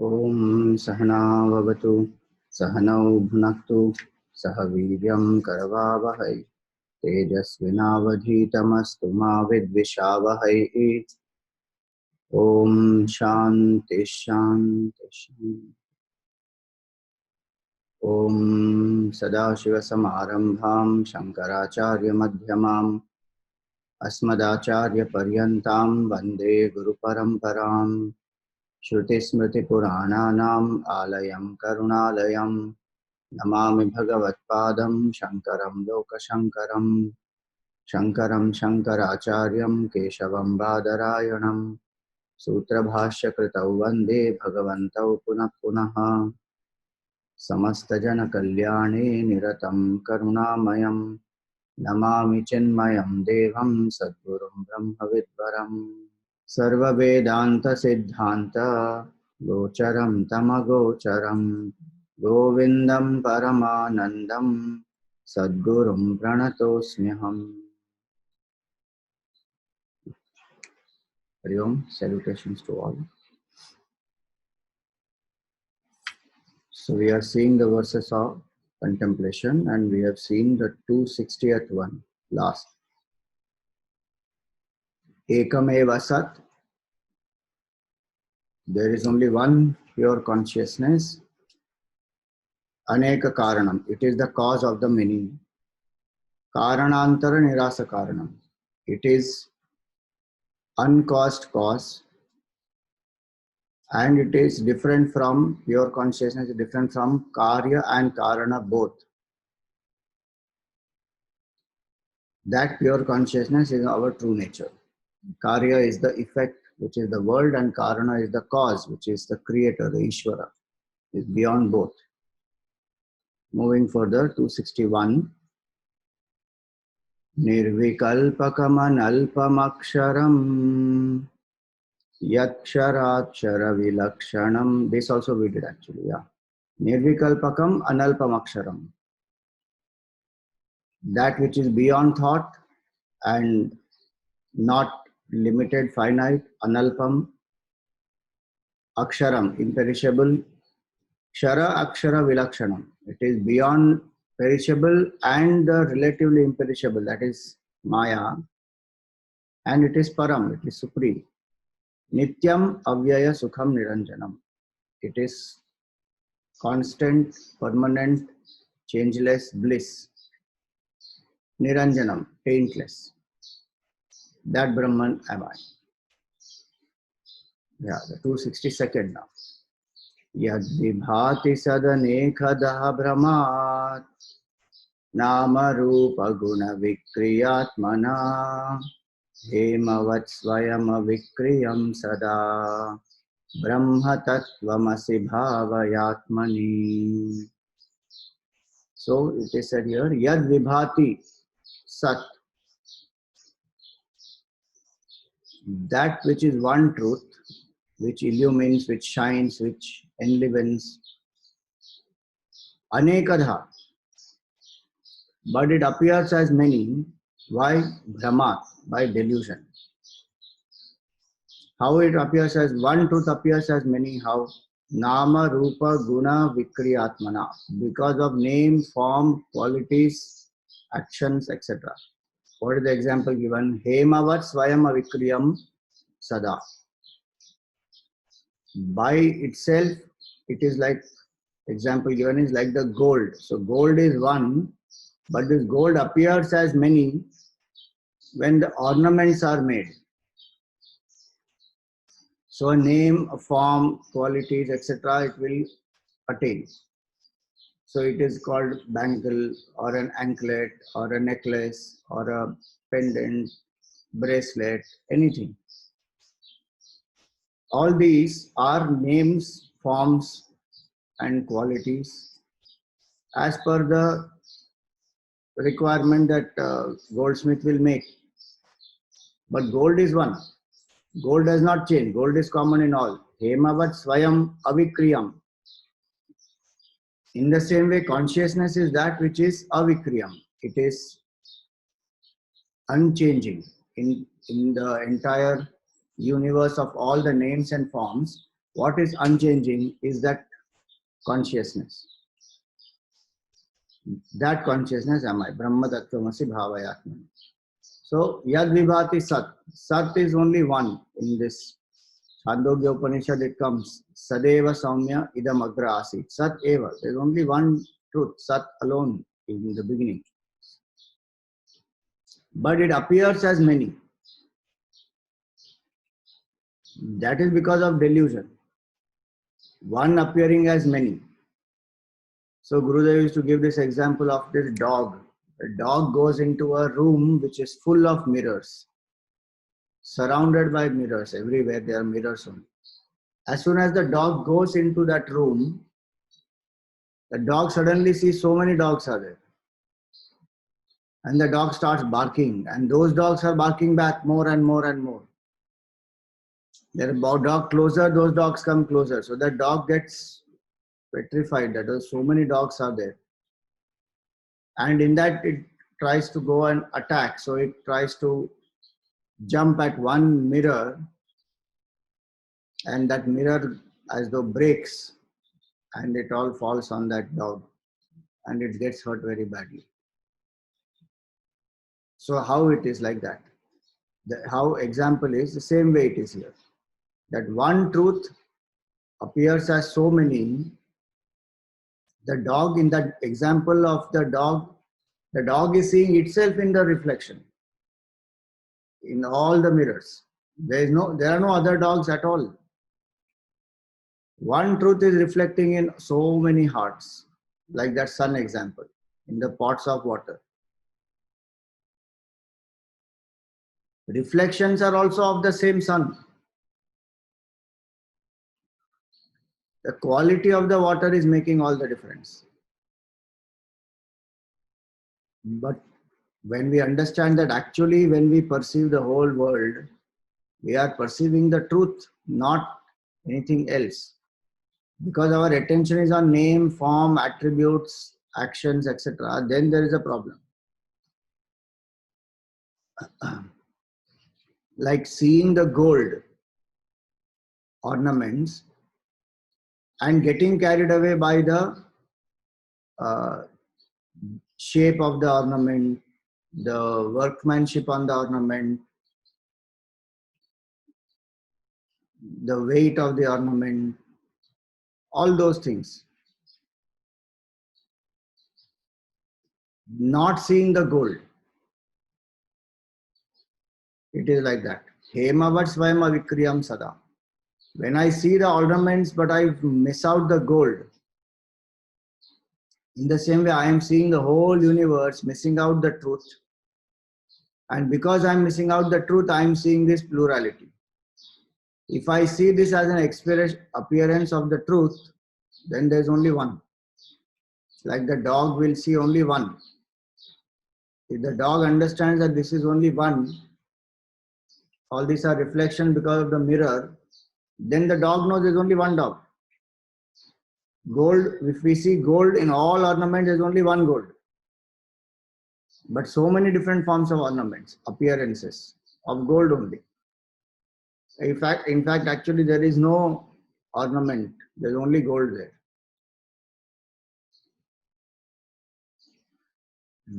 ओम सहना भवतु सहनौ भुनक्तु सह वीर्यं करवावहै तेजस्विनावधीतमस्तु मा विद्विषावहै। ओम शांति शांति शांति। ओम सदाशिवसमारंभां शंकराचार्यमध्यमाम् अस्मदाचार्यपर्यन्तां वन्दे गुरुपरम्पराम्। श्रुतिस्मृतिपुराणानाम् आलयं करुणालयं नमामि भगवत्पादं शङ्करं लोकशङ्करं। शङ्करं शङ्कराचार्यं केशवं बादरायणं सूत्रभाष्यकृतौ वन्दे भगवन्तौ पुनः पुनः। समस्तजनकल्याणे निरतं करुणामयं नमामि चिन्मयं देवं सद्गुरुं ब्रह्मविद्वरम्। सर्ववेदान्तसिद्धान्त गोचरं तमगोचरं गोविन्दं परमानन्दं सद्गुरुं प्रणतोऽस्म्यहम्। Hari Om, salutations to all. So we are seeing the verses of contemplation and we have seen the 260th one last. Ekameva Sat, there is only one pure consciousness. Aneka Karanam, it is the cause of the many. Karanantara Nirasa Karanam, it is uncaused cause, and it is different from pure consciousness, different from Karya and Karana both. That pure consciousness is our true nature. Karya is the effect, which is the world, and Karana is the cause, which is the creator, the Ishvara, is beyond both. Moving further, 261. Nirvikalpakamanalpamaksharam yaksharaksara vilakshanam. This also we did actually, yeah. Nirvikalpakam analpamaksharam. That which is beyond thought and not limited, finite, analpam, aksharam, imperishable, kshara akshara vilakshanam. It is beyond perishable and the relatively imperishable, that is Maya, and it is param, it is supreme. Nityam avyaya sukham niranjanam. It is constant, permanent, changeless bliss. Niranjanam, taintless. That Brahman am I. Yeah, the 262nd now. Yadvibhati sadanekadaha brahmat nama rupa guna vikriyatmana hemavat swayama vikriyam sada brahma tattvamasi bhavayatmani. So it is said here, Yadvibhati sat, that which is one truth, which illumines, which shines, which enlivens, anekadha, but it appears as many. Why? Brahmat, by delusion. How it appears as one truth appears as many? How? Nama, Rupa, Guna, Vikriyatmana, because of name, form, qualities, actions, etc. What is the example given? Hemavat Swayam Avikriyam Sada. By itself, it is like, example given is like the gold. So gold is one, but this gold appears as many when the ornaments are made. So a name, a form, qualities, etc. it will attain. So it is called bangle or an anklet or a necklace or a pendant, bracelet, anything. All these are names, forms and qualities as per the requirement that goldsmith will make. But gold is one. Gold does not change. Gold is common in all. Hemavat Swayam Avikriyam. In the same way, consciousness is that which is avikriyam. It is unchanging. In the entire universe of all the names and forms, What is unchanging is that consciousness. That consciousness am I. Brahma Tattvamasi Bhavayatman. So, Yad Vibhati Sat. Sat is only one in this. Chandogya Upanishad it comes. Sadeva Saumya Idam Agra Asit. Sat Eva. There is only one truth. Sat alone in the beginning. But it appears as many. That is because of delusion. One appearing as many. So Gurudev used to give this example of this dog. A dog goes into a room which is full of mirrors. Surrounded by mirrors. Everywhere there are mirrors only. As soon as the dog goes into that room, the dog suddenly sees so many dogs are there. And the dog starts barking. And those dogs are barking back more and more and more. They're about dog closer, those dogs come closer. So the dog gets petrified that so many dogs are there. And in that it tries to go and attack. So it tries to jump at one mirror, and that mirror as though breaks, and it all falls on that dog and it gets hurt very badly. So how it is like that? How example is the same way it is here. That one truth appears as so many. The dog, in that example of the dog is seeing itself in the reflection, in all the mirrors. There are no other dogs at all. One truth is reflecting in so many hearts, like that sun example, in the pots of water. Reflections are also of the same sun. The quality of the water is making all the difference. But when we understand that actually when we perceive the whole world, we are perceiving the truth, not anything else. Because our attention is on name, form, attributes, actions, etc., then there is a problem. Like seeing the gold ornaments and getting carried away by the shape of the ornament, the workmanship on the ornament, the weight of the ornament, all those things. Not seeing the gold. It is like that. Hemavat svayam avikriyam sada. When I see the ornaments but I miss out the gold, in the same way I am seeing the whole universe, missing out the truth. And because I am missing out the truth, I am seeing this plurality. If I see this as an appearance of the truth, then there is only one. Like the dog will see only one. If the dog understands that this is only one, all these are reflection because of the mirror, then the dog knows there is only one dog. Gold, if we see gold in all ornaments, there is only one gold. But so many different forms of ornaments, appearances of gold only. In fact, actually there is no ornament. There is only gold there.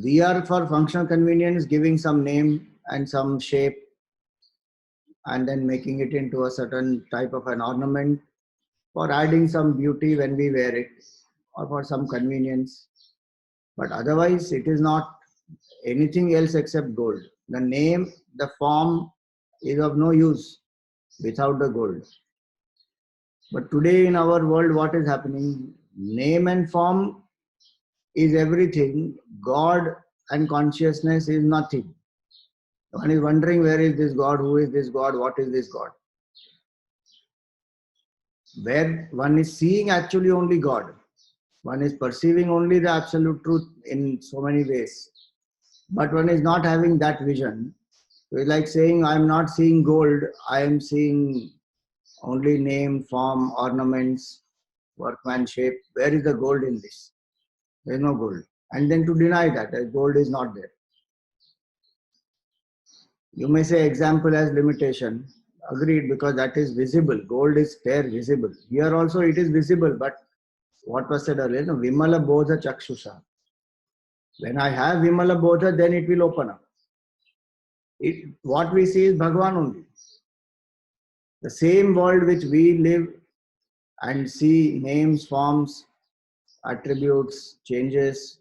We are, for functional convenience, giving some name and some shape and then making it into a certain type of an ornament for adding some beauty when we wear it or for some convenience. But otherwise, it is not anything else except gold. The name, the form is of no use without the gold. But today in our world, what is happening? Name and form is everything. God and consciousness is nothing. One is wondering, where is this God? Who is this God? What is this God? Where one is seeing actually only God. One is perceiving only the absolute truth in so many ways. But one is not having that vision. So it's like saying, I am not seeing gold. I am seeing only name, form, ornaments, workmanship. Where is the gold in this? There is no gold. And then to deny that gold is not there. You may say example as limitation. Agreed, because that is visible. Gold is there, visible. Here also it is visible, but what was said earlier, no, Vimala Bodha Chakshusha. When I have Vimala Bodha, then it will open up. What we see is Bhagavan only. The same world which we live and see names, forms, attributes, changes,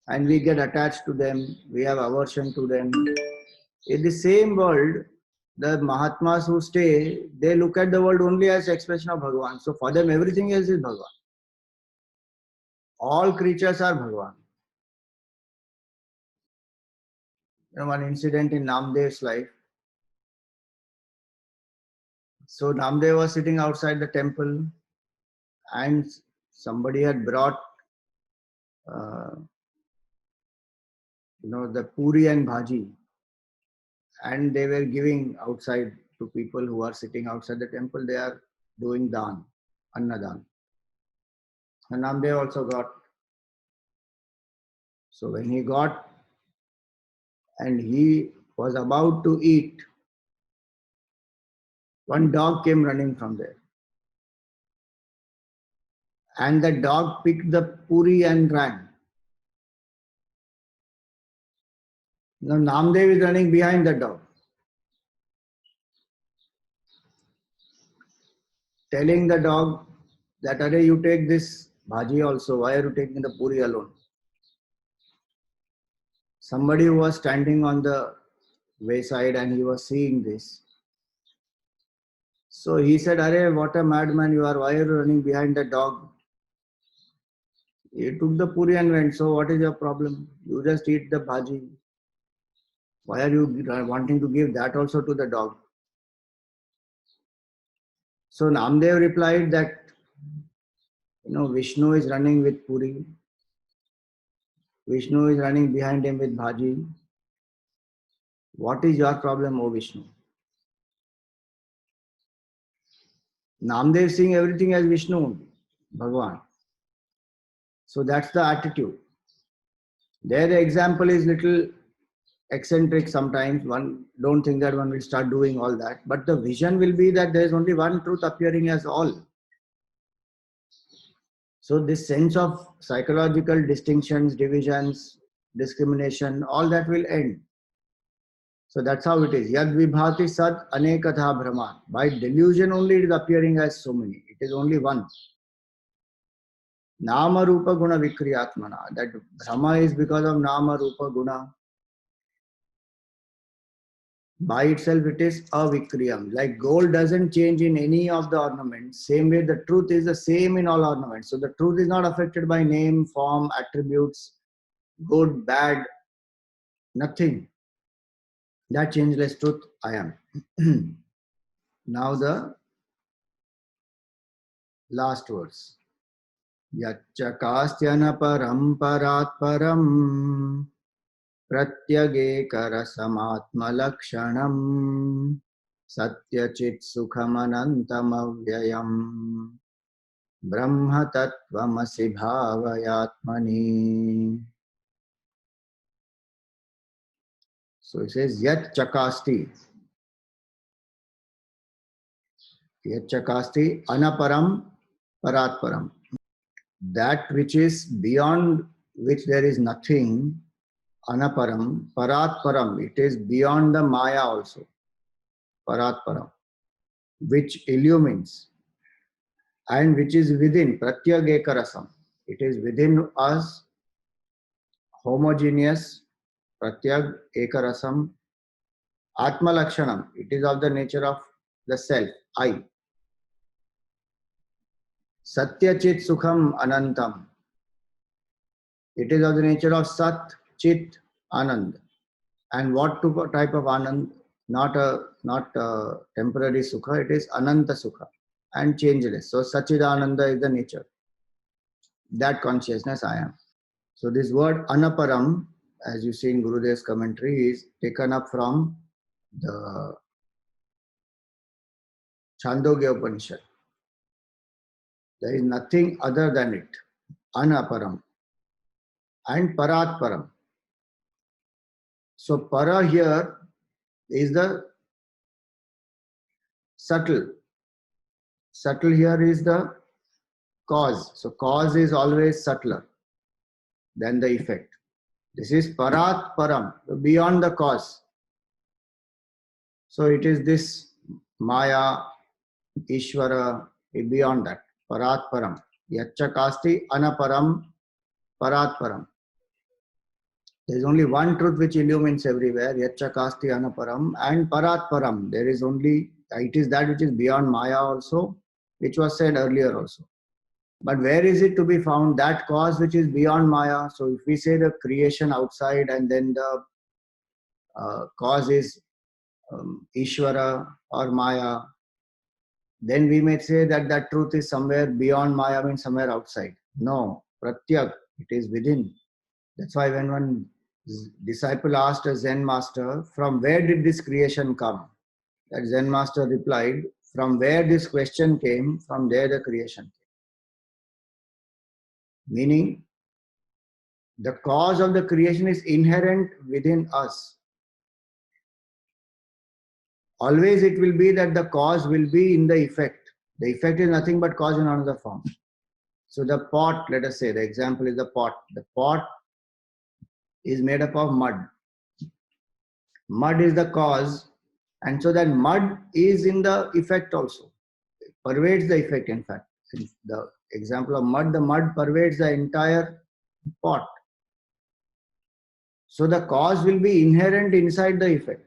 and we get attached to them, we have aversion to them. In the same world, the Mahatmas who stay, they look at the world only as expression of Bhagavan. So for them, everything else is Bhagavan. All creatures are Bhagavan. One incident in Namdev's life. So Namdev was sitting outside the temple, and somebody had brought uh, the puri and bhaji, and they were giving outside to people who are sitting outside the temple. They are doing dan, annadan. And Namdev also got. So when he got and he was about to eat, one dog came running from there. And the dog picked the puri and ran. Now Namdev is running behind the dog, telling the dog that, "Are you take this bhaji also, why are you taking the puri alone?" Somebody who was standing on the wayside and he was seeing this. So he said, "Arey, what a madman you are, why are you running behind the dog?" He took the puri and went. So what is your problem? You just eat the bhaji. Why are you wanting to give that also to the dog? So Namdev replied that, Vishnu is running with puri. Vishnu is running behind him with bhaji. What is your problem, O Vishnu? Namdev seeing everything as Vishnu only, Bhagavan. So that's the attitude. There the example is little eccentric sometimes. One don't think that one will start doing all that. But the vision will be that there is only one truth appearing as all. So this sense of psychological distinctions, divisions, discrimination, all that will end. So that's how it is. Yad vibhati sad anekatha brahman. By delusion only it is appearing as so many. It is only one. Nama rupa guna vikriyatmana. That Brahma is because of Nama rupa guna. By itself it is avikriyam. Like gold doesn't change in any of the ornaments. Same way the truth is the same in all ornaments. So the truth is not affected by name, form, attributes, good, bad, nothing. That changeless truth I am. Now the last verse. Yachakasthyana param parat param pratyagekarasamatmalakshanam satyachit sukhamanantamavyayam brahma tattvamasi bhavayatmani. So it says Yat Chakasti. Yat Chakasti Anaparam Paratparam. That which is beyond which there is nothing, Anaparam, Paratparam. It is beyond the Maya also. Paratparam. Which illumines and which is within Pratyageka. It is within us, homogeneous, Pratyag Ekarasam, Atma Lakshanam. It is of the nature of the self, I. Satya Chit Sukham Anantam. It is of the nature of Sat, Chit, Anand. And what type of Anand? Not a temporary Sukha, it is Ananta Sukha and changeless. So Sachidananda is the nature. That consciousness I am. So this word Anaparam, as you see in Gurudev's commentary, is taken up from the Chandogya Upanishad. There is nothing other than it. Anaparam. And Paratparam. So para here is the subtle. Subtle here is the cause. So cause is always subtler than the effect. This is parat param, beyond the cause. So it is this Maya, Ishvara, beyond that. Parat param. Yacha kasti anaparam, parat param. There is only one truth which illumines everywhere. Yacha kasti anaparam and parat param. There is only, it is that which is beyond Maya also, which was said earlier also. But where is it to be found? That cause which is beyond Maya. So if we say the creation outside and then the cause is Ishvara or Maya, then we may say that that truth is somewhere beyond Maya, means somewhere outside. No, Pratyak, it is within. That's why when one disciple asked a Zen master, from where did this creation come? That Zen master replied, from where this question came, from there the creation came. Meaning, the cause of the creation is inherent within us. Always it will be that the cause will be in the effect. The effect is nothing but cause in another form. So the pot, let us say, the example is the pot. The pot is made up of mud. Mud is the cause, and so that mud is in the effect also. It pervades the effect, in fact. In the example of mud, the mud pervades the entire pot. So the cause will be inherent inside the effect.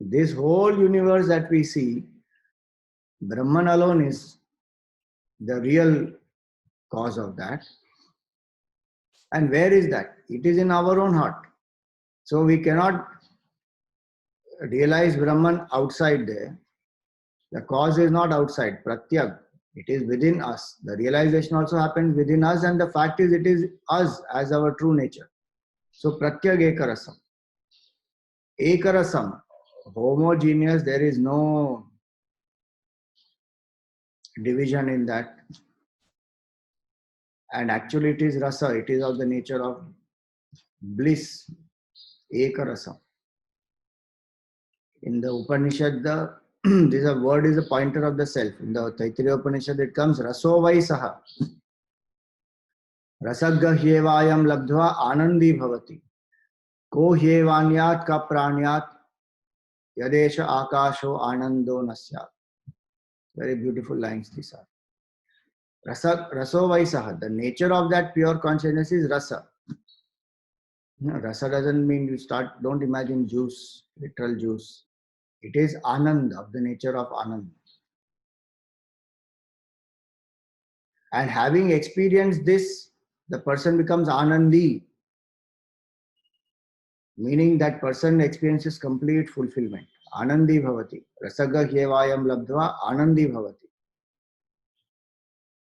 This whole universe that we see, Brahman alone is the real cause of that. And where is that? It is in our own heart. So we cannot realize Brahman outside there. The cause is not outside, Pratyag. It is within us. The realization also happens within us, and the fact is it is us as our true nature. So Pratyag Ekarasam. Ekarasam, homogeneous, there is no division in that. And actually it is rasa, it is of the nature of bliss, Ekarasam. In the Upanishad, this word is a pointer of the self. In the Taittiriya Upanishad, it comes raso vai saha. Rasagga hyevayam labdhva anandi bhavati. Ko hyevanyat ka pranyat yadesha akasho anando nasyat. Very beautiful lines these are. Raso vai saha. The nature of that pure consciousness is rasa. No, rasa doesn't mean you don't imagine juice, literal juice. It is Anand, of the nature of Anand. And having experienced this, the person becomes Anandi, meaning that person experiences complete fulfillment. Anandi bhavati. Rasaga hyevayam labdhva anandi bhavati.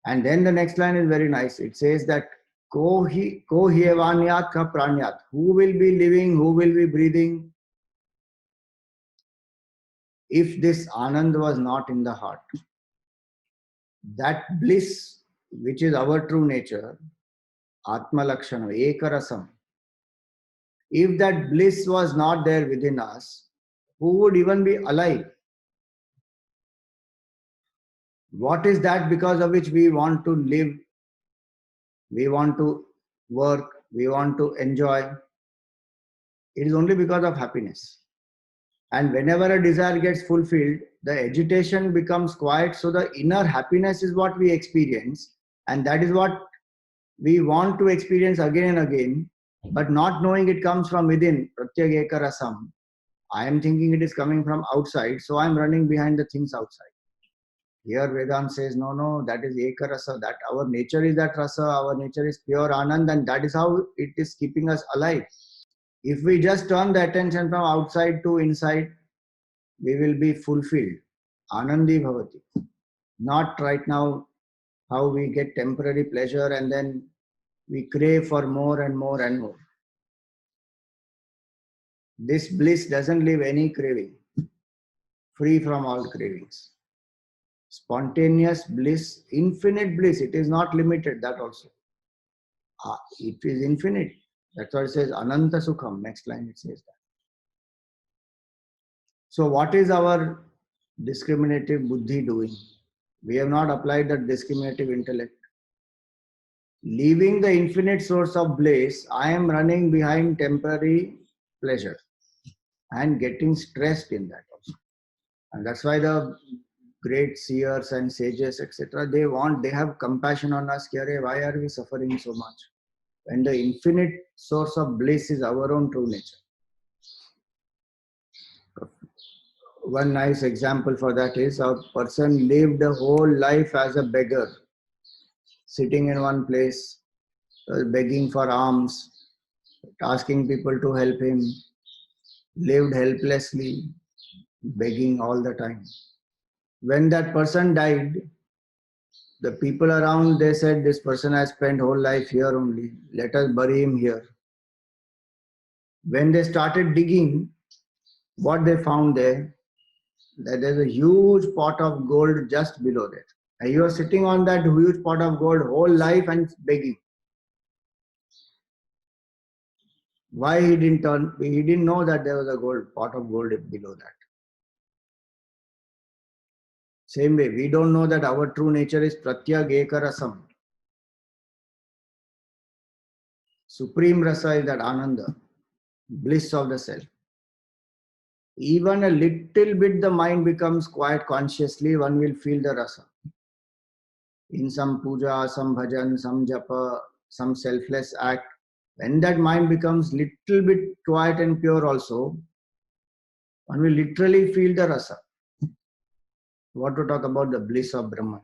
And then the next line is very nice. It says that ko hyevanyat ka pranyat. Who will be living, who will be breathing, if this Anand was not in the heart? That bliss, which is our true nature, Atma Lakshana, Ekarasam. If that bliss was not there within us, who would even be alive? What is that because of which we want to live, we want to work, we want to enjoy? It is only because of happiness. And whenever a desire gets fulfilled, the agitation becomes quiet. So the inner happiness is what we experience. And that is what we want to experience again and again. But not knowing it comes from within, Pratyag Ekarasam. I am thinking it is coming from outside. So I am running behind the things outside. Here Vedanta says, no, that is Ekarasa. That our nature is that rasa. Our nature is pure Anand. And that is how it is keeping us alive. If we just turn the attention from outside to inside, we will be fulfilled. Anandi bhavati. Not right now how we get temporary pleasure and then we crave for more and more and more. This bliss doesn't leave any craving. Free from all cravings. Spontaneous bliss, infinite bliss. It is not limited, that also. It is infinite. That's why it says Ananta Sukham. Next line it says that. So what is our discriminative buddhi doing? We have not applied that discriminative intellect. Leaving the infinite source of bliss, I am running behind temporary pleasure and getting stressed in that also. And that's why the great seers and sages, etc., they have compassion on us. Why are we suffering so much? When the infinite source of bliss is our own true nature. One nice example for that is a person lived a whole life as a beggar, sitting in one place, begging for alms, asking people to help him, lived helplessly, begging all the time. When that person died, the people around, they said, this person has spent whole life here only. Let us bury him here. When they started digging, what they found there, that there's a huge pot of gold just below there. And you are sitting on that huge pot of gold whole life and begging. Why he didn't turn? He didn't know that there was a pot of gold below that. Same way, we don't know that our true nature is pratyag ekarasam. Supreme rasa is that ananda, bliss of the self. Even a little bit the mind becomes quiet consciously, one will feel the rasa. In some puja, some bhajan, some japa, some selfless act, when that mind becomes little bit quiet and pure also, one will literally feel the rasa. What to talk about the bliss of Brahman.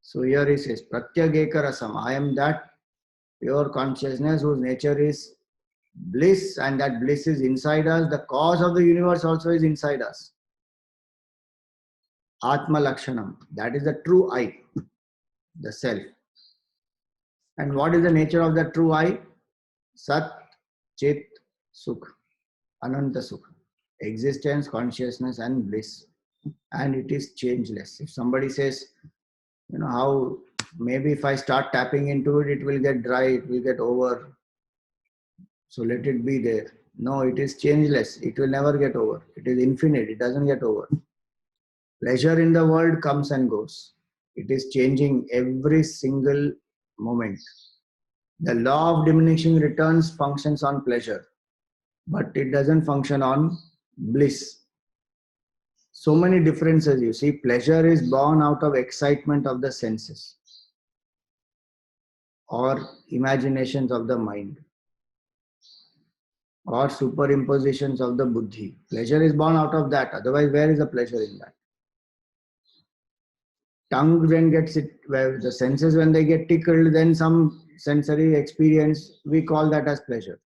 So here he says, pratyageka rasam. I am that pure consciousness whose nature is bliss, and that bliss is inside us. The cause of the universe also is inside us. Atma Lakshanam. That is the true I, the self. And what is the nature of the true I? Sat, Chit, Sukh, Ananta Sukh. Existence, consciousness, and bliss. And it is changeless. If somebody says, how maybe if I start tapping into it, it will get dry, it will get over. So let it be there. No, it is changeless. It will never get over. It is infinite. It doesn't get over. Pleasure in the world comes and goes. It is changing every single moment. The law of diminishing returns functions on pleasure, but it doesn't function on bliss. So many differences you see. Pleasure is born out of excitement of the senses or imaginations of the mind or superimpositions of the buddhi. Pleasure is born out of that. Otherwise, where is the pleasure in that? Tongue when gets it, where the senses when they get tickled, then some sensory experience, we call that as pleasure.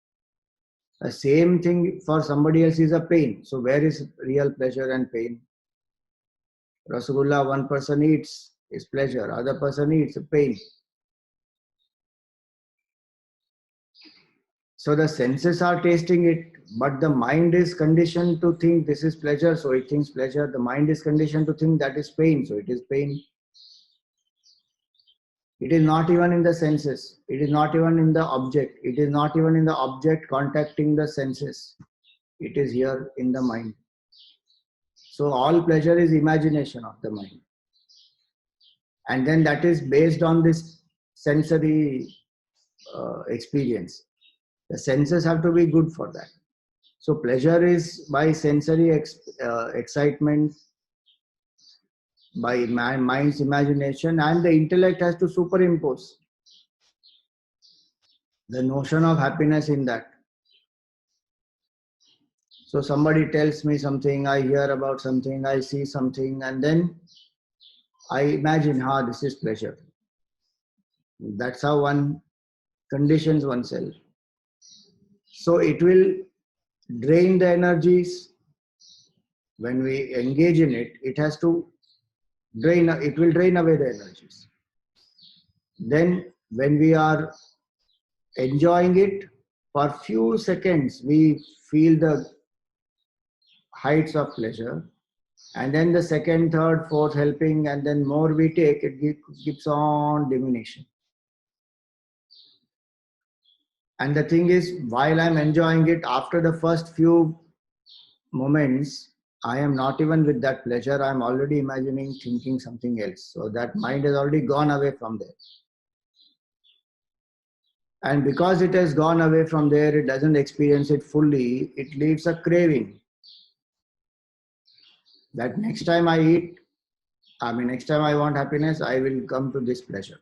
The same thing for somebody else is a pain. So where is real pleasure and pain? Rasgulla, one person eats is pleasure, other person eats pain. So the senses are tasting it, but the mind is conditioned to think this is pleasure, so it thinks pleasure. The mind is conditioned to think that is pain, so it is pain. It is not even in the senses. It is not even in the object. It is not even in the object contacting the senses. It is here in the mind. So all pleasure is imagination of the mind. And then that is based on this sensory experience. The senses have to be good for that. So pleasure is by sensory excitement, by mind's imagination, and the intellect has to superimpose the notion of happiness in that. So somebody tells me something, I hear about something, I see something, and then I imagine, this is pleasure. That's how one conditions oneself. So it will drain the energies. When we engage in it, it has to it will drain away the energies. Then when we are enjoying it, for few seconds, we feel the heights of pleasure. And then the second, third, fourth helping, and then more we take, it keeps on diminishing. And the thing is, while I'm enjoying it, after the first few moments, I am not even with that pleasure. I am already imagining, thinking something else. So that mind has already gone away from there. And because it has gone away from there, it doesn't experience it fully. It leaves a craving. That next time I eat, next time I want happiness, I will come to this pleasure.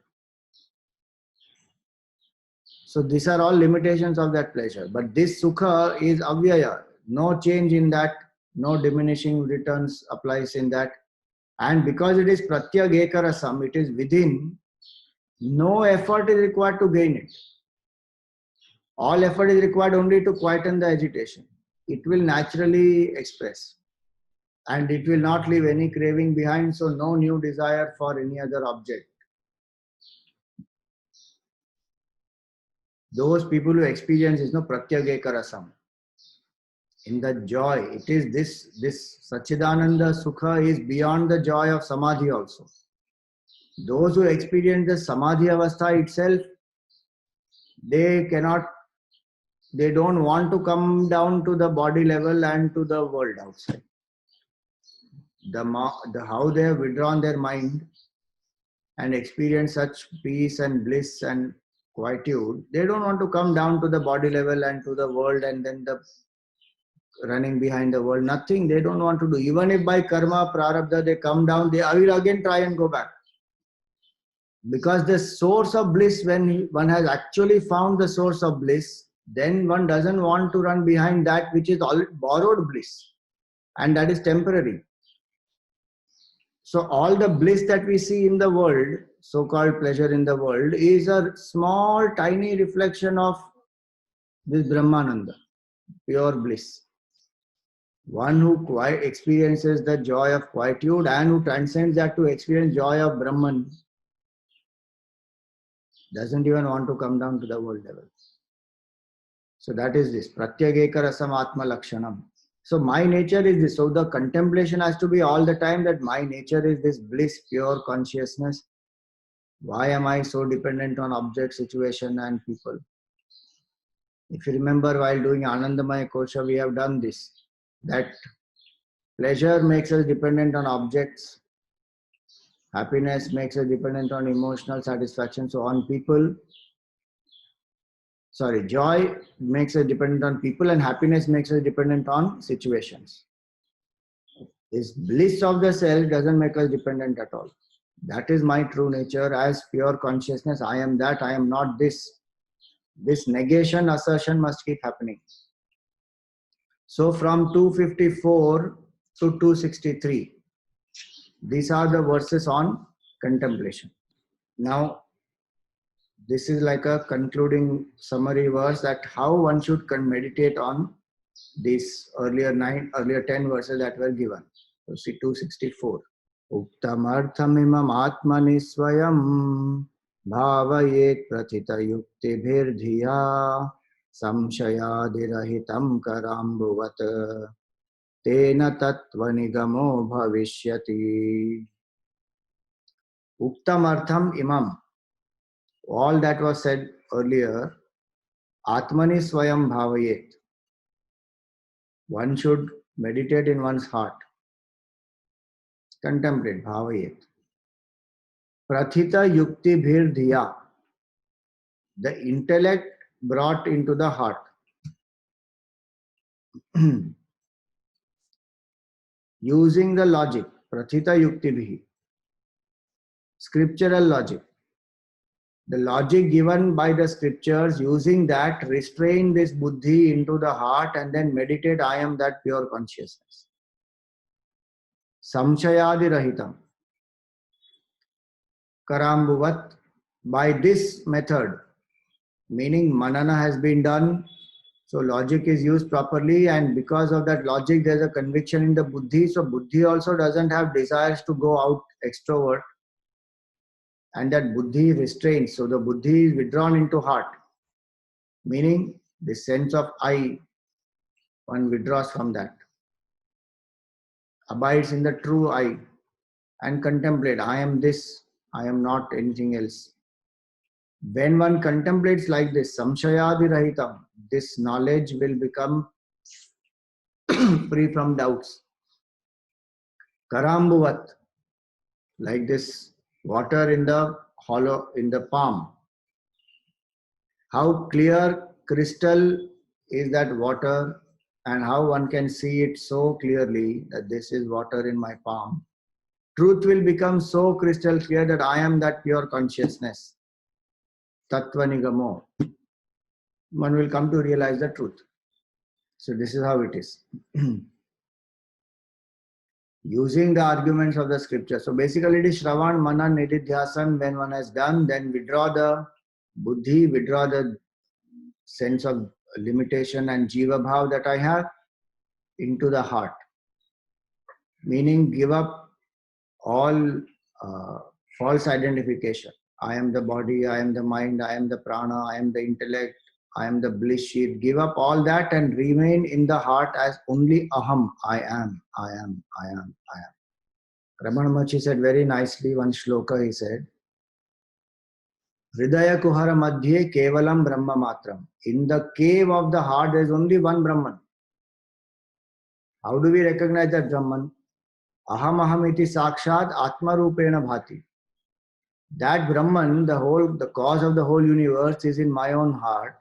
So these are all limitations of that pleasure. But this sukha is avyaya. No change in that, no diminishing returns applies in that. And because it is pratyageka it is within, no effort is required to gain it. All effort is required only to quieten the agitation. It will naturally express. And it will not leave any craving behind, so no new desire for any other object. Those people who experience is no pratyageka rasam. In the joy, it is this Sachidananda Sukha is beyond the joy of Samadhi also. Those who experience the Samadhi Avastha itself, they don't want to come down to the body level and to the world outside. How they have withdrawn their mind and experience such peace and bliss and quietude, they don't want to come down to the body level and to the world and then the running behind the world. Nothing they don't want to do. Even if by karma, prarabdha, they come down, they will again try and go back. Because the source of bliss, when one has actually found the source of bliss, then one doesn't want to run behind that which is all borrowed bliss. And that is temporary. So all the bliss that we see in the world, so-called pleasure in the world, is a small, tiny reflection of this Brahmananda, pure bliss. One who experiences the joy of quietude and who transcends that to experience joy of Brahman doesn't even want to come down to the world level. So that is this, pratyageka rasam atma lakshanam. So my nature is this. So the contemplation has to be all the time that my nature is this bliss, pure consciousness. Why am I so dependent on object, situation and people? If you remember, while doing Anandamaya Kosha, we have done this. That pleasure makes us dependent on objects. Happiness makes us dependent on emotional satisfaction. So on people, joy makes us dependent on people and happiness makes us dependent on situations. This bliss of the self doesn't make us dependent at all. That is my true nature as pure consciousness. I am that, I am not this. This negation, assertion must keep happening. So from 254 to 263, these are the verses on contemplation. Now, this is like a concluding summary verse that how one should meditate on these earlier 10 verses that were given. So see 264. Uktamarthamimam atmani swayam bhavayet prathita yuktibhirdhiya samshayadirahitam karambuvat tena tatvanigamo bhavishyati. Uktamartham imam. All that was said earlier, Atmani Swayam Bhavayet. One should meditate in one's heart. Contemplate, Bhavayet. Prathita Yukti Bhir Dhiya. The intellect brought into the heart. Using the logic, Prathita Yukti Bhi. Scriptural logic. The logic given by the scriptures, using that, restrain this buddhi into the heart and then meditate, I am that pure consciousness. Samshayadi rahitam. Karambuvat. By this method, meaning manana has been done, so logic is used properly, and because of that logic, there is a conviction in the buddhi. So buddhi also doesn't have desires to go out extrovert. And that buddhi restrains. So the buddhi is withdrawn into heart. Meaning the sense of I, one withdraws from that. Abides in the true I and contemplate. I am this, I am not anything else. When one contemplates like this, samshayadi rahitam, this knowledge will become free from doubts. Karambuvat, like this water in the hollow, in the palm. How clear crystal is that water, and how one can see it so clearly that this is water in my palm. Truth will become so crystal clear that I am that pure consciousness. Tattva nigamo. One will come to realize the truth. So this is how it is. Using the arguments of the scripture. So basically it is Shravan, Manan, Nididhyasan. When one has done, then withdraw the buddhi, withdraw the sense of limitation and jiva bhav that I have into the heart. Meaning give up all false identification. I am the body, I am the mind, I am the prana, I am the intellect, I am the bliss sheath. Give up all that and remain in the heart as only aham. I am, I am, I am, I am. Ramana Maharshi said very nicely, one shloka he said, Hridaya Kuhara Madhye Kevalam Brahma Matram. In the cave of the heart there is only one Brahman. How do we recognize that Brahman? Aham aham iti sakshat atma rupena bhati. That Brahman, the cause of the whole universe, is in my own heart,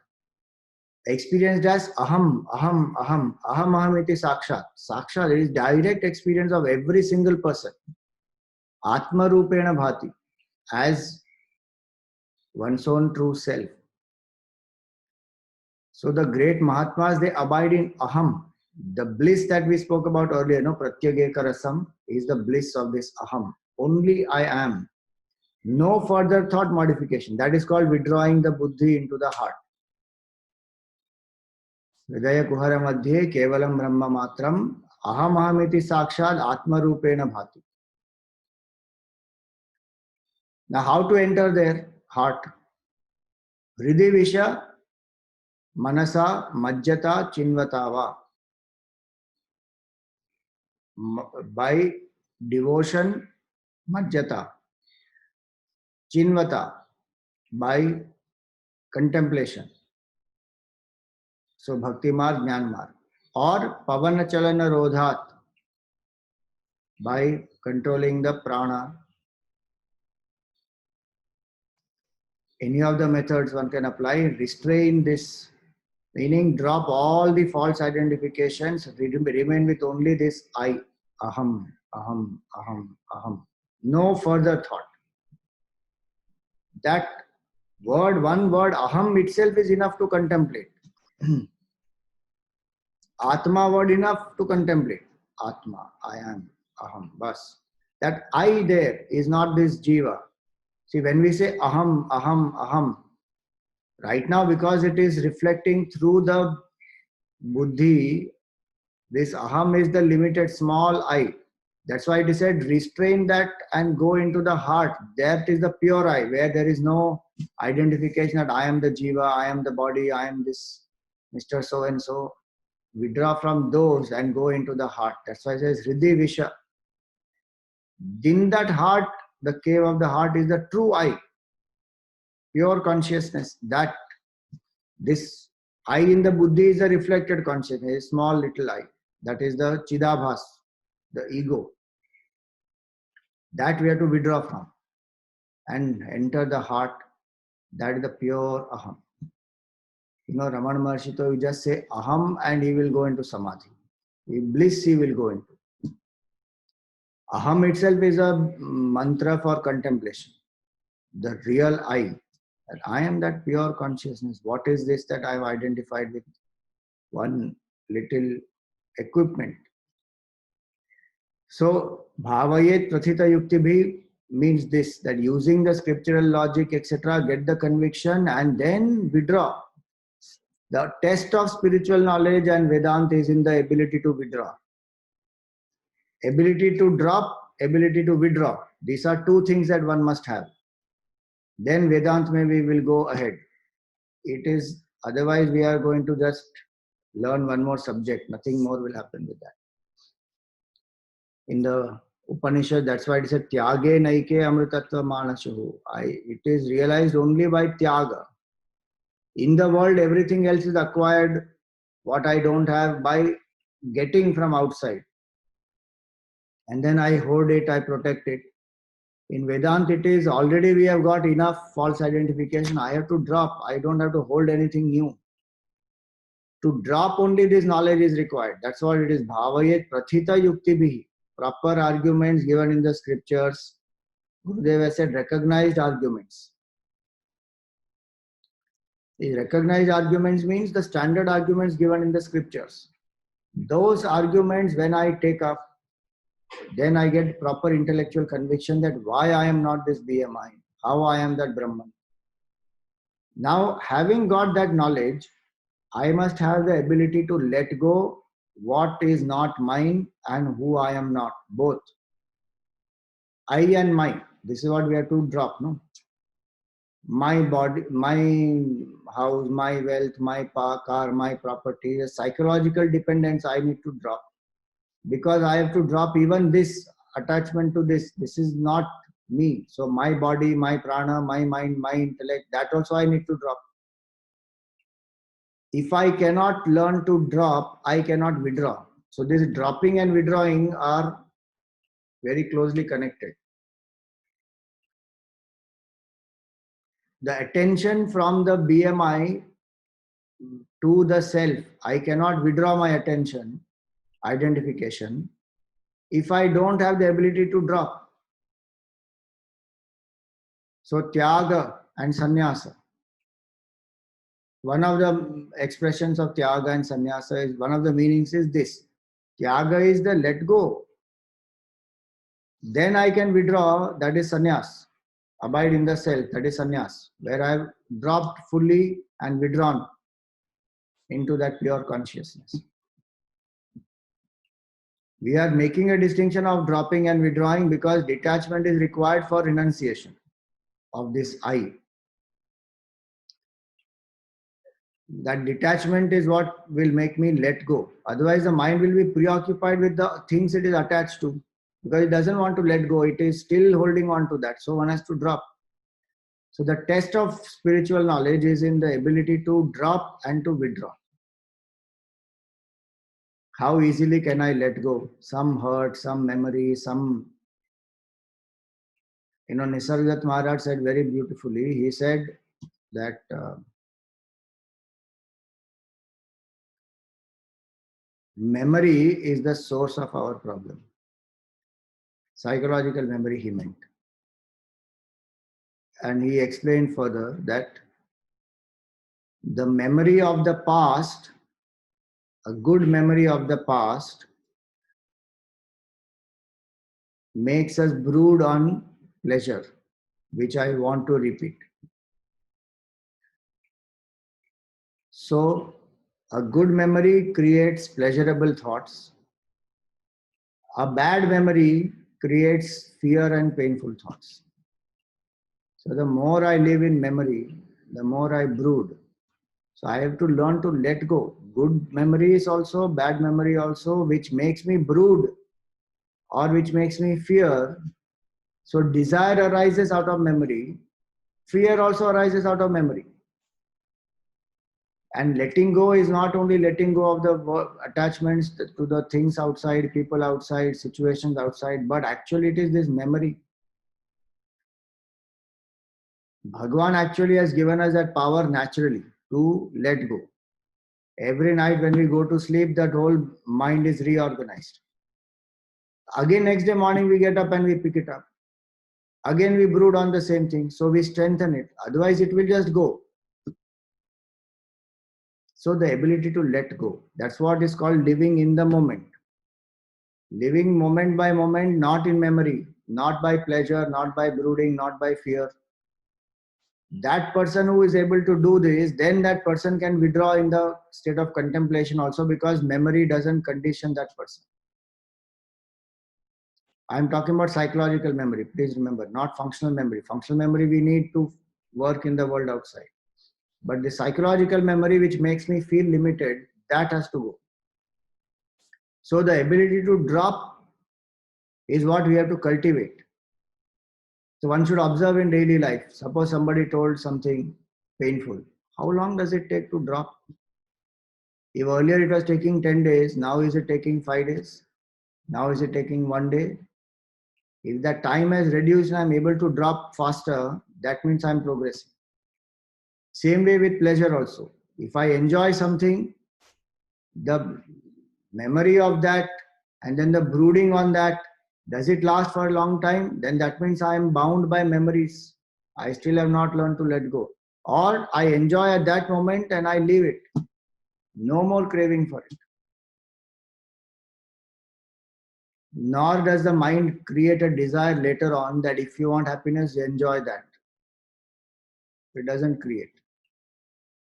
experienced as aham, aham, aham, aham aham iti sakshat. Sakshat is direct experience of every single person. Atma rupena bhati, as one's own true self. So the great Mahatmas, they abide in aham. The bliss that we spoke about earlier, pratyageka rasam, is the bliss of this aham. Only I am. No further thought modification. That is called withdrawing the buddhi into the heart. Hridaya kuhara madhye kevalam brahma matram aham ahamiti sakshat atma rupena bhati. Now how to enter their heart? Hridi visha manasa majjata chinvatava. By devotion, majjata. Chinvata, by contemplation. So bhakti marg, jnana marg. Or pavana chalana rodhat, by controlling the prana. Any of the methods one can apply, restrain this, meaning drop all the false identifications, remain with only this I, aham, aham, aham, aham. No further thought. That word, one word, aham itself is enough to contemplate. Atma word enough to contemplate. Atma, I am, aham, bas. That I there is not this jiva. See, when we say aham, aham, aham, right now because it is reflecting through the buddhi, this aham is the limited small I. That's why it is said, restrain that and go into the heart. That is the pure I, where there is no identification that I am the jiva, I am the body, I am this Mr. So-and-so. Withdraw from those and go into the heart. That's why it says, Hridhi Visha. In that heart, the cave of the heart is the true I. Pure consciousness. That this I in the buddhi is a reflected consciousness, a small little I. That is the Chidabhas, the ego. That we have to withdraw from and enter the heart. That is the pure aham. Ramana Maharshi, you just say aham and he will go into samadhi. Bliss he will go into. Aham itself is a mantra for contemplation. The real I. That I am that pure consciousness. What is this that I have identified with one little equipment? So, bhavayet prathita yukti bhi means this, that using the scriptural logic, etc., get the conviction and then withdraw. The test of spiritual knowledge and Vedanta is in the ability to withdraw. Ability to drop, ability to withdraw. These are two things that one must have. Then Vedanta maybe will go ahead. It is, otherwise we are going to just learn one more subject. Nothing more will happen with that. In the Upanishad, that's why it said, Tyage naike amritatva manashuhu. It is realized only by Tyaga. In the world, everything else is acquired, what I don't have, by getting from outside. and then I hoard it, I protect it. In Vedanta, it is already we have got enough false identification. I have to drop. I don't have to hold anything new. To drop only this knowledge is required. That's what it is. Bhavayet prathita yukti bhi. Proper arguments given in the scriptures. Gurudev has said recognized arguments. The recognized arguments means the standard arguments given in the scriptures. Those arguments, when I take up, then I get proper intellectual conviction that why I am not this BMI, how I am that Brahman. Now, having got that knowledge, I must have the ability to let go what is not mine and who I am not, both. I and mine. This is what we have to drop, no? My body, my house, my wealth, my car, my property, the psychological dependence I need to drop. Because I have to drop even this attachment to this. This is not me. So my body, my prana, my mind, my intellect, that also I need to drop. If I cannot learn to drop, I cannot withdraw. So this dropping and withdrawing are very closely connected. The attention from the BMI to the self, I cannot withdraw my attention, identification, if I don't have the ability to drop. So Tyaga and Sannyasa. One of the expressions of Tyaga and Sannyasa is, one of the meanings is this. Tyaga is the let go. Then I can withdraw, that is sannyas. Abide in the self, that is sannyas, where I have dropped fully and withdrawn into that pure consciousness. We are making a distinction of dropping and withdrawing because detachment is required for renunciation of this I. That detachment is what will make me let go. Otherwise, the mind will be preoccupied with the things it is attached to because it doesn't want to let go. It is still holding on to that. So one has to drop. So the test of spiritual knowledge is in the ability to drop and to withdraw. How easily can I let go? Some hurt, some memory, some... Nisargadatta Maharaj said very beautifully, he said that memory is the source of our problem. Psychological memory, he meant. And he explained further that the memory of the past, a good memory of the past, makes us brood on pleasure, which I want to repeat. So, a good memory creates pleasurable thoughts. A bad memory creates fear and painful thoughts. So the more I live in memory, the more I brood. So I have to learn to let go. Good memories also, bad memory also, which makes me brood or which makes me fear. So desire arises out of memory. Fear also arises out of memory. And letting go is not only letting go of the attachments to the things outside, people outside, situations outside, but actually it is this memory. Bhagwan actually has given us that power naturally to let go. Every night when we go to sleep, that whole mind is reorganized. Again, next day morning, we get up and we pick it up. Again, we brood on the same thing. So we strengthen it. Otherwise, it will just go. So the ability to let go. That's what is called living in the moment. Living moment by moment, not in memory, not by pleasure, not by brooding, not by fear. That person who is able to do this, then that person can withdraw in the state of contemplation also, because memory doesn't condition that person. I'm talking about psychological memory. Please remember, not functional memory. Functional memory we need to work in the world outside. But the psychological memory which makes me feel limited, that has to go. So the ability to drop is what we have to cultivate. So one should observe in daily life. Suppose somebody told something painful. How long does it take to drop? If earlier it was taking 10 days, now is it taking 5 days? Now is it taking 1 day? If that time has reduced and I'm able to drop faster, that means I'm progressing. Same way with pleasure also. If I enjoy something, the memory of that and then the brooding on that, does it last for a long time? Then that means I am bound by memories. I still have not learned to let go. Or I enjoy at that moment and I leave it. No more craving for it. Nor does the mind create a desire later on that if you want happiness, enjoy that. It doesn't create.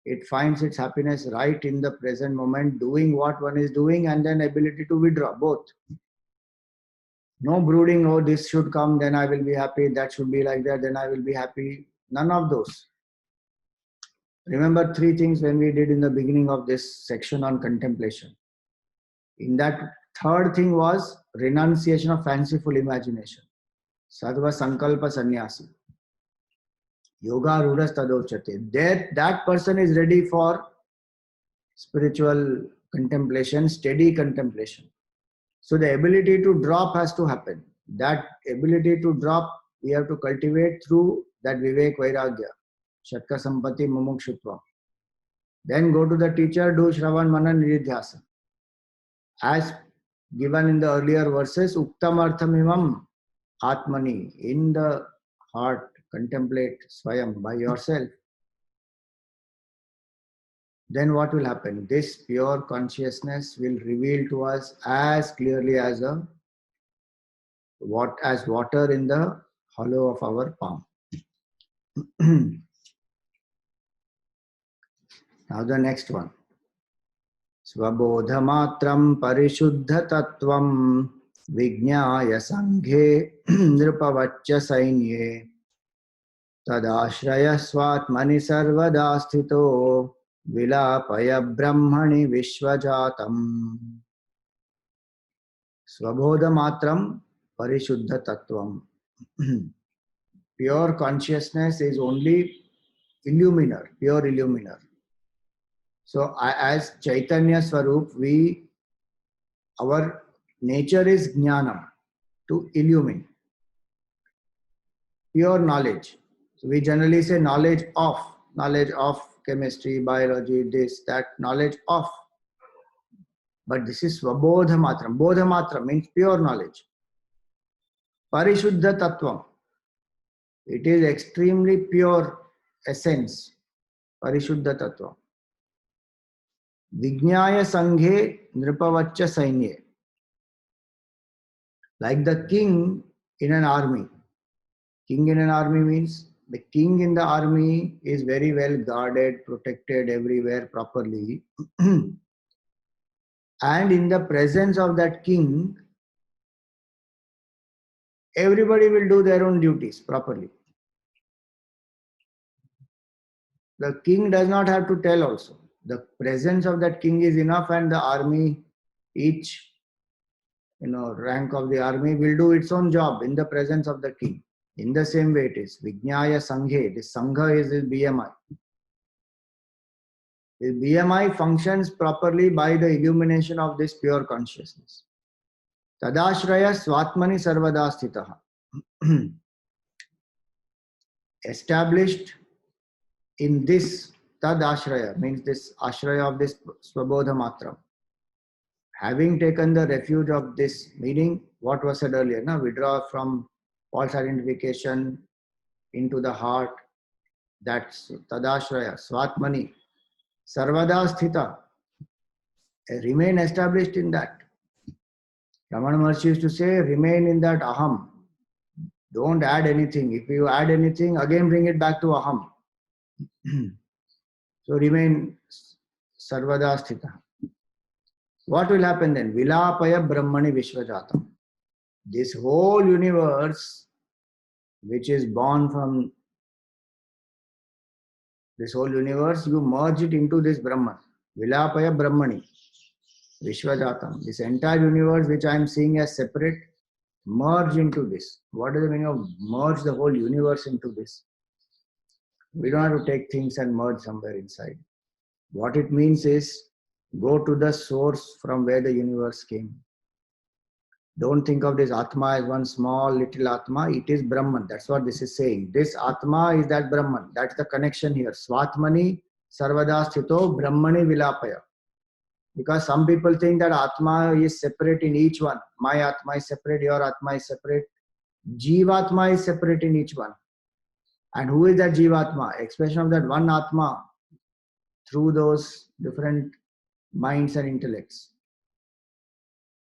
It finds its happiness right in the present moment, doing what one is doing, and then ability to withdraw both. No brooding, oh, this should come, then I will be happy, that should be like that, then I will be happy. None of those. Remember 3 things when we did in the beginning of this section on contemplation. In that, third thing was renunciation of fanciful imagination. Sattva sankalpa sannyasi. Yoga rudas tadochate. That person is ready for spiritual contemplation, steady contemplation. So the ability to drop has to happen. That ability to drop, we have to cultivate through that Vivek Vairagya, Shatka Sampati Mumukshutva. Then go to the teacher, do Shravan Manan Nidhyasa. As given in the earlier verses, Uktam Arthamimam Atmani, in the heart, contemplate Swayam by yourself. Then what will happen? This pure consciousness will reveal to us as clearly as water in the hollow of our palm. Now the next one. Svabodhamatram parishuddha tattvam vijñāya sanghe nrupavaccha sainye tadashraya swatmani sarvada sthito vilapaya brahmani vishvajatam. Svabodhamatram parishuddha tattvam. Pure consciousness is only illuminer, pure illuminer. So as Chaitanya Swarup, our nature is jnana, to illumine. Pure knowledge. So we generally say knowledge of chemistry, biology, this, that, knowledge of. But this is Svabodha Matram. Bodha Matram means pure knowledge. Parishuddha Tattvam. It is extremely pure essence. Parishuddha Tattvam. Vijñāya Sanghe Nripavaccha Sainye. Like the king in an army. King in an army means the king in the army is very well guarded, protected everywhere properly. And in the presence of that king, everybody will do their own duties properly. The king does not have to tell also. The presence of that king is enough, and the army, each rank of the army will do its own job in the presence of the king. In the same way it is. Vijñāya Sanghe. This Sangha is the BMI. The BMI functions properly by the illumination of this pure consciousness. Tadashraya Swatmani Sarvada Sthitaha. Established in this Tadashraya, means this Ashraya of this Svabodha Matra. Having taken the refuge of this meaning, what was said earlier, withdraw from false identification into the heart, that's Tadashraya, Swatmani, Sarvada Sthita, remain established in that. Ramana Maharshi used to say, remain in that Aham. Don't add anything. If you add anything, again bring it back to Aham. So remain Sarvada Sthita. What will happen then? Vilapaya Brahmani Vishvajatam. This whole universe, which is born from this whole universe, you merge it into this Brahman. Vilapaya Brahmani Vishvajatam. This entire universe, which I am seeing as separate, merge into this. What is the meaning of merge the whole universe into this? We don't have to take things and merge somewhere inside. What it means is go to the source from where the universe came. Don't think of this Atma as one small little Atma. It is Brahman. That's what this is saying. This Atma is that Brahman. That's the connection here. Swatmani sarvada sthito Brahmani vilapaya. Because some people think that Atma is separate in each one. My Atma is separate, your Atma is separate. Jivatma is separate in each one. And who is that Jivatma? Expression of that one Atma through those different minds and intellects.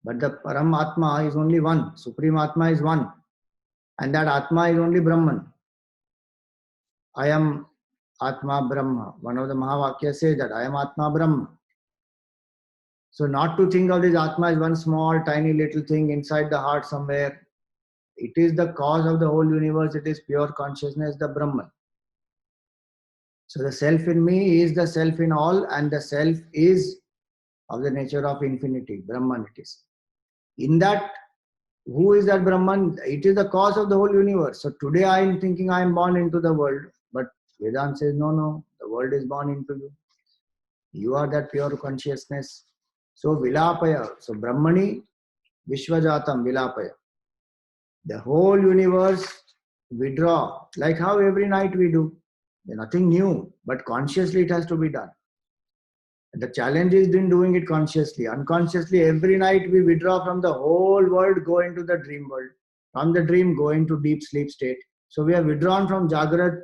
But the Paramatma is only one. Supreme Atma is one. And that Atma is only Brahman. I am Atma Brahma. One of the Mahavakyas says that I am Atma Brahma. So not to think of this Atma as one small tiny little thing inside the heart somewhere. It is the cause of the whole universe. It is pure consciousness, the Brahman. So the self in me is the self in all, and the self is of the nature of infinity. Brahman it is. In that, who is that Brahman? It is the cause of the whole universe. So today I am thinking I am born into the world. But Vedanta says, no, the world is born into you. You are that pure consciousness. So Vilapaya. So Brahmani Vishwajatam Vilapaya. The whole universe withdraw. Like how every night we do. There's nothing new. But consciously it has to be done. The challenge is in doing it consciously. Unconsciously, every night we withdraw from the whole world, go into the dream world. From the dream, go into deep sleep state. So we are withdrawn from Jagrat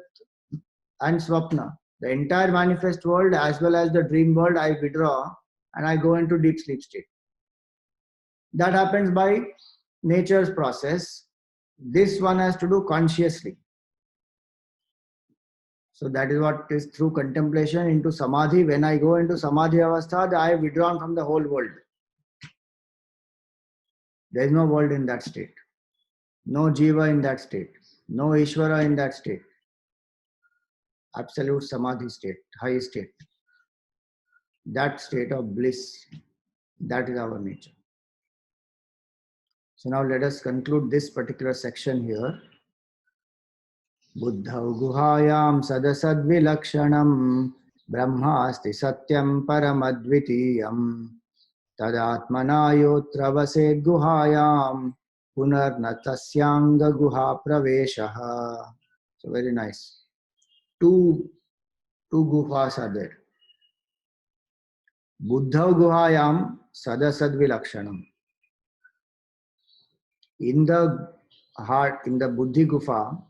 and Swapna. The entire manifest world as well as the dream world, I withdraw and I go into deep sleep state. That happens by nature's process. This one has to do consciously. So that is what is through contemplation into Samadhi. When I go into Samadhi Avastha, I have withdrawn from the whole world. There is no world in that state. No Jiva in that state. No Ishvara in that state. Absolute Samadhi state, high state. That state of bliss, that is our nature. So now let us conclude this particular section here. Buddhau guhayam sadasad vilakshanam brahmasti satyam paramadvitiyam tadatmana yotra vased guhayam punarnatasyanga guha praveshaha. So very nice. Two guhas are there. Buddhau guhayam sadasad vilakshanam. In the heart, in the Buddhi gufa,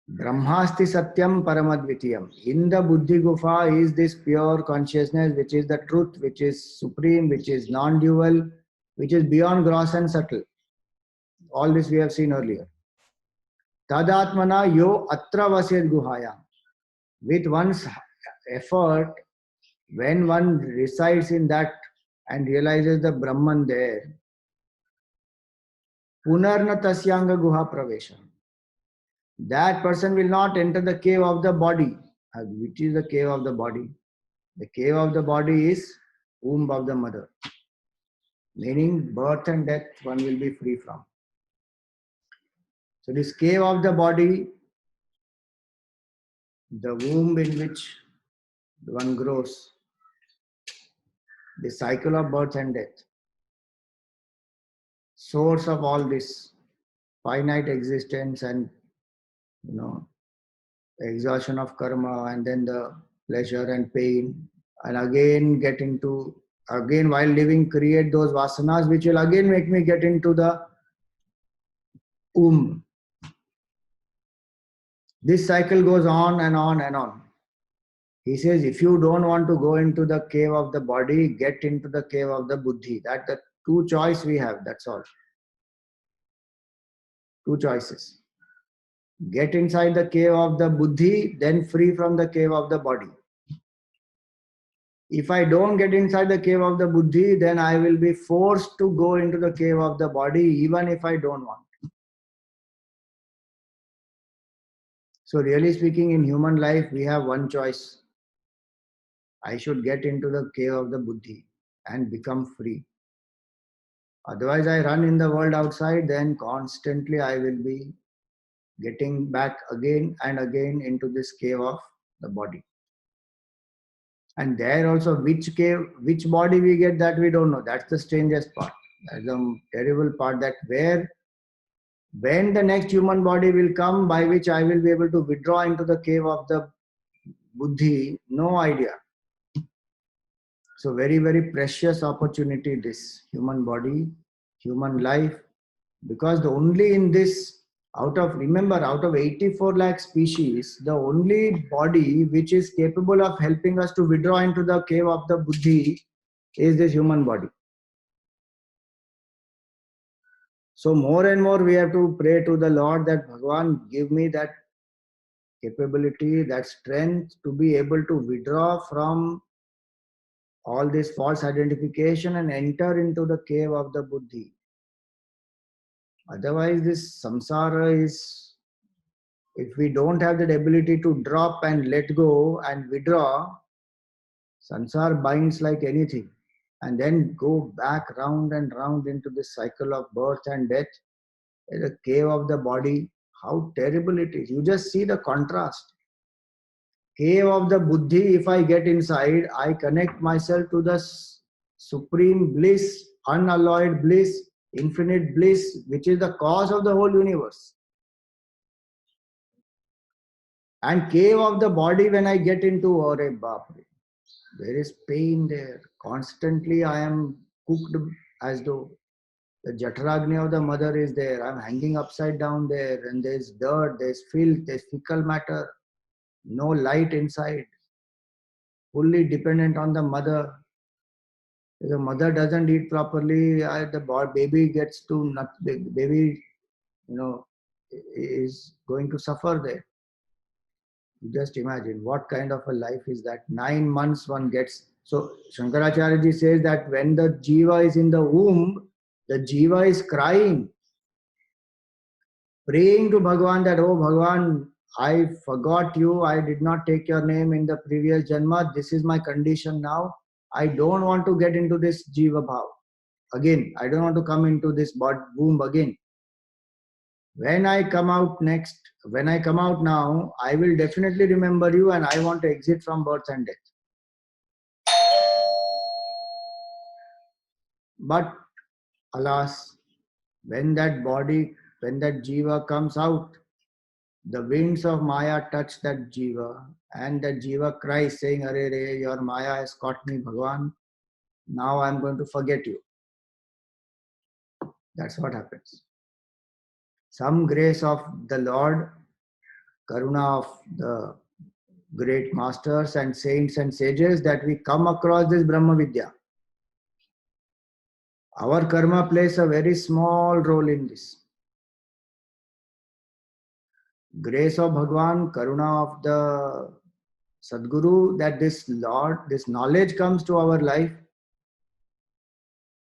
Brahmasti Satyam Paramadvitiyam. In the Buddhi Gufa is this pure consciousness, which is the truth, which is supreme, which is non-dual, which is beyond gross and subtle. All this we have seen earlier. Tadatmana yo atra vasyad guhayam. With one's effort, when one resides in that and realizes the Brahman there, punarna tasyanga guha pravesha. That person will not enter the cave of the body. Which is the cave of the body? The cave of the body is womb of the mother. Meaning birth and death one will be free from. So this cave of the body, the womb in which one grows, the cycle of birth and death, source of all this finite existence and exhaustion of karma, and then the pleasure and pain, and again while living create those vasanas which will again make me get into the womb. This cycle goes on and on and on. He says, if you don't want to go into the cave of the body, get into the cave of the buddhi. That's the two choice we have, that's all. Two choices. Get inside the cave of the buddhi, then free from the cave of the body. If I don't get inside the cave of the buddhi, then I will be forced to go into the cave of the body, even if I don't want. So really speaking, in human life, we have one choice. I should get into the cave of the buddhi and become free. Otherwise, I run in the world outside, then constantly I will be getting back again and again into this cave of the body. And there also, which cave, which body we get, that we don't know. That's the strangest part. That's the terrible part, that when the next human body will come by which I will be able to withdraw into the cave of the buddhi, no idea. So very, very precious opportunity, this human body, human life, because the only in this, remember, out of 84 lakh species, the only body which is capable of helping us to withdraw into the cave of the buddhi is this human body. So more and more we have to pray to the Lord that Bhagavan, give me that capability, that strength to be able to withdraw from all this false identification and enter into the cave of the buddhi. Otherwise, this samsara is, if we don't have that ability to drop and let go and withdraw, samsara binds like anything, and then go back round and round into this cycle of birth and death, the cave of the body. How terrible it is. You just see the contrast. Cave of the buddhi, if I get inside, I connect myself to the supreme bliss, unalloyed bliss, infinite bliss, which is the cause of the whole universe. And cave of the body, when I get into, Ore Bapre, there is pain there. Constantly I am cooked as though the Jataragni of the mother is there. I'm hanging upside down there, and there's dirt, there's filth, there's fecal matter, no light inside. Fully dependent on the mother. If the mother doesn't eat properly, the baby gets to baby, is going to suffer there. Just imagine what kind of a life is that. 9 months one gets. So Shankaracharya ji says that when the jiva is in the womb, the jiva is crying, praying to Bhagavan that, oh Bhagavan, I forgot you, I did not take your name in the previous janma, this is my condition now. I don't want to get into this jiva bhav again. I don't want to come into this womb again. When I come out now, I will definitely remember you, and I want to exit from birth and death. But alas, when that jiva comes out, the winds of Maya touch that jiva, and that jiva cries saying, Arey re, your Maya has caught me, Bhagavan. Now I am going to forget you. That's what happens. Some grace of the Lord, karuna of the great masters and saints and sages, that we come across this Brahma Vidya. Our karma plays a very small role in this. Grace of Bhagavan, karuna of the Sadguru, that this knowledge comes to our life.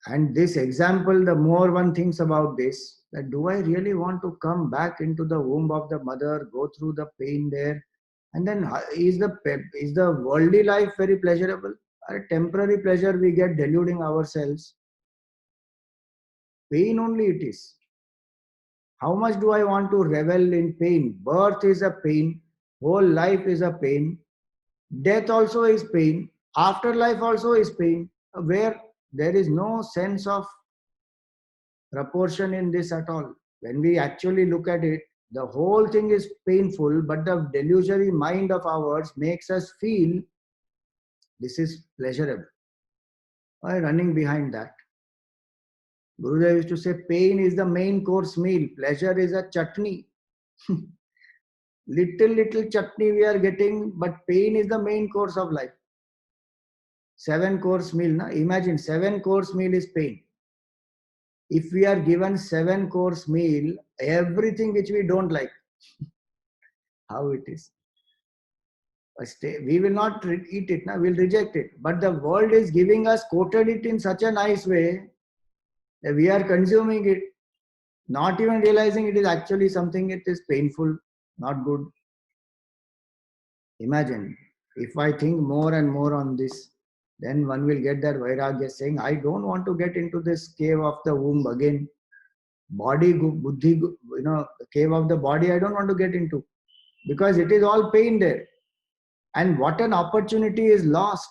And this example, the more one thinks about this, that do I really want to come back into the womb of the mother, go through the pain there? And then is the worldly life very pleasurable? A temporary pleasure we get deluding ourselves. Pain only it is. How much do I want to revel in pain? Birth is a pain. Whole life is a pain. Death also is pain. Afterlife also is pain. Where there is no sense of proportion in this at all. When we actually look at it, the whole thing is painful, but the delusory mind of ours makes us feel this is pleasurable. Why running behind that? Gurudev used to say, pain is the main course meal, pleasure is a chutney. Little chutney we are getting, but pain is the main course of life. 7-course meal, na? Imagine 7-course meal is pain. If we are given 7-course meal, everything which we don't like, how it is. We will not eat it, na? We'll reject it. But the world is giving us, quoted it in such a nice way, that we are consuming it, not even realizing it is actually something, it is painful, not good. Imagine, if I think more and more on this, then one will get that vairagya saying, I don't want to get into this cave of the womb again. Body, buddhi, the cave of the body, I don't want to get into, because it is all pain there. And what an opportunity is lost.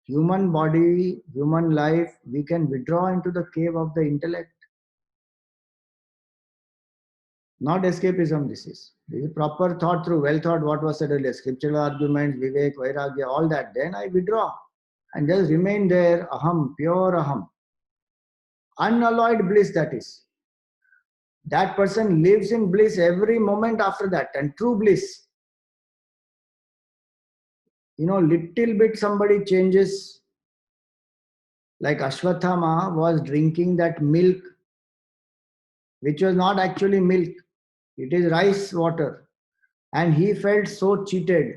human body, human life, we can withdraw into the cave of the intellect. Not escapism, this is. This is proper thought through, well thought, what was said earlier, scriptural arguments, vivek, vairagya, all that. Then I withdraw and just remain there, aham, pure aham. Unalloyed bliss, that is. That person lives in bliss every moment after that, and true bliss. Little bit somebody changes, like Ashwatthama was drinking that milk, which was not actually milk, it is rice water. And he felt so cheated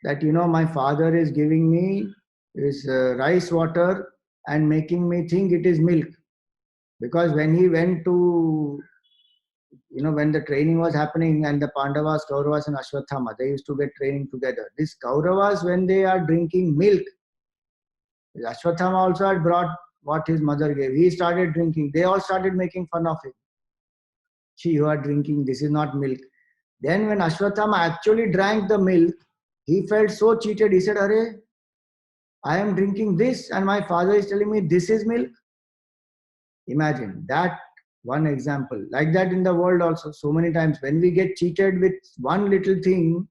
that, my father is giving me this rice water and making me think it is milk. Because when he went to, when the training was happening and the Pandavas, Kauravas and Ashwatthama, they used to get training together. These Kauravas, when they are drinking milk, Ashwatthama also had brought what his mother gave. He started drinking. They all started making fun of him. See, you are drinking, this is not milk. Then when Ashwatthama actually drank the milk, he felt so cheated. He said, Arey, I am drinking this and my father is telling me this is milk. Imagine that one example. Like that in the world also, so many times when we get cheated with one little thing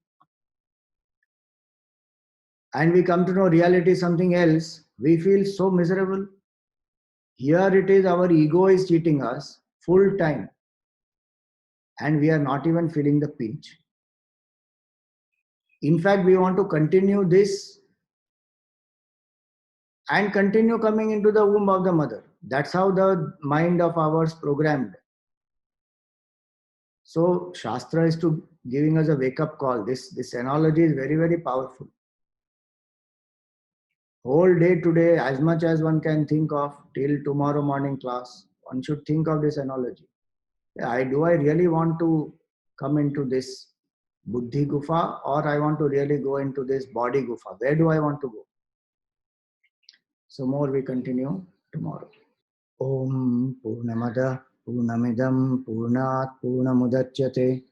and we come to know reality is something else, we feel so miserable. Here it is, our ego is cheating us full time and we are not even feeling the pinch. In fact, we want to continue this and continue coming into the womb of the mother. That's how the mind of ours programmed. So Shastra is to giving us a wake-up call. This analogy is very, very powerful. Whole day today, as much as one can think of till tomorrow morning class, one should think of this analogy. Do I really want to come into this Buddhi Gufa, or I want to really go into this body Gufa? Where do I want to go? So more we continue tomorrow. Om Purnamada Purnamidam Purnat Purnamudachyate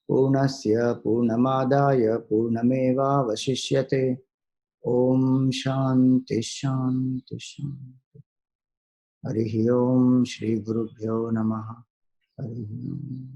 Purnasya Purnamadaya Purnameva Vasishyate. Om Shanti Shanti Shanti. Harihi Om Shri Gurubhyo Namaha. Harihi Om.